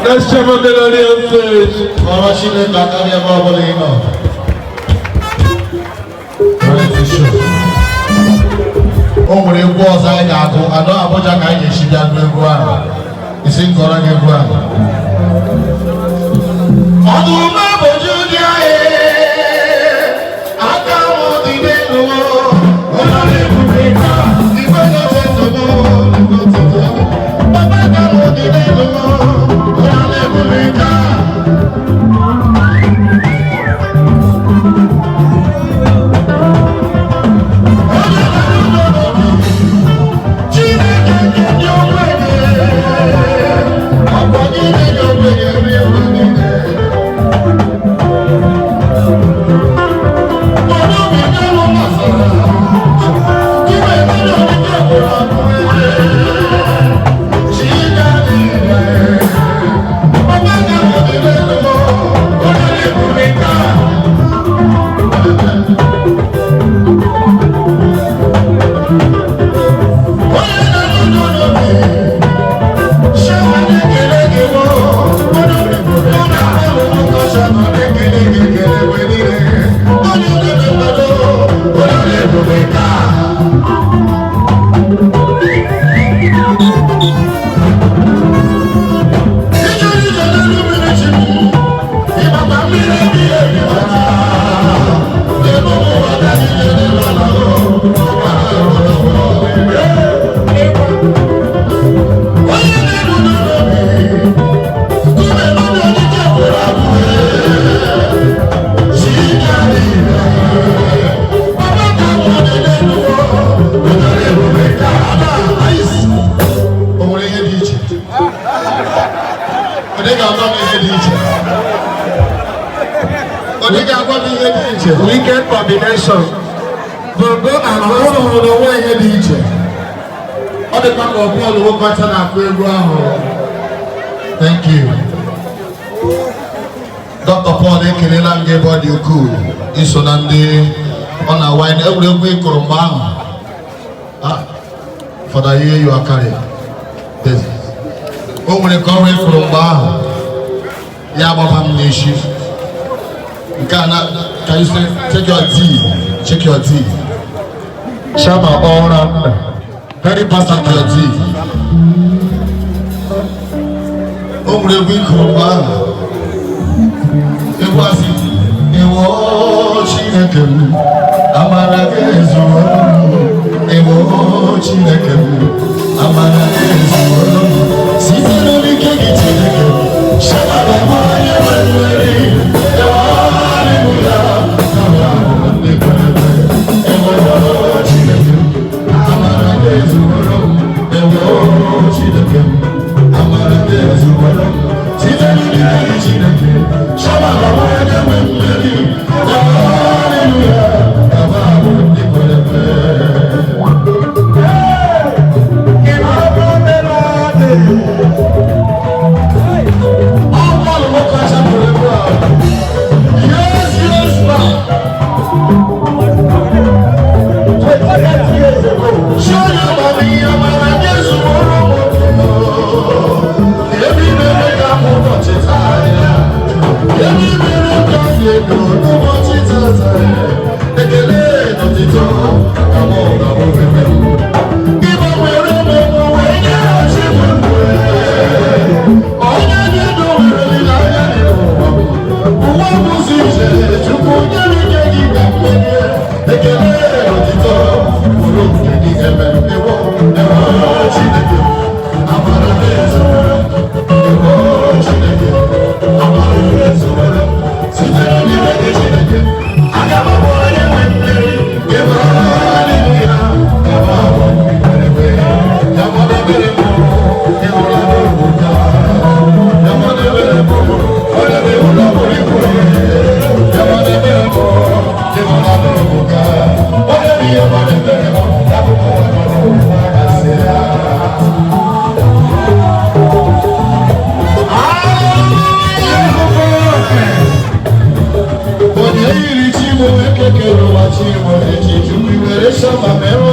Let's check on the audience stage. Orashile Kakaria Babalino. Oh, when it was I got, I know about your guy, she got me one. It's in Koran. Weekend combination. Bongo and Bongo on the way here, DJ. All the back of Paul will go to Thank you. Dr. Paul Ekelela gave body cool. Isonande on a wine every week or for the year you are carrying. Yes. Oh, when you come in from Bar, Yabam Nation. Can you say, check your tea? Check your tea. Shama Oran. Very pastor your tea. Oh, the week of it was it was Chineke. Amarakezu. It was Chineke. Amarakezu. Sitting on the Chineke. Shama Mero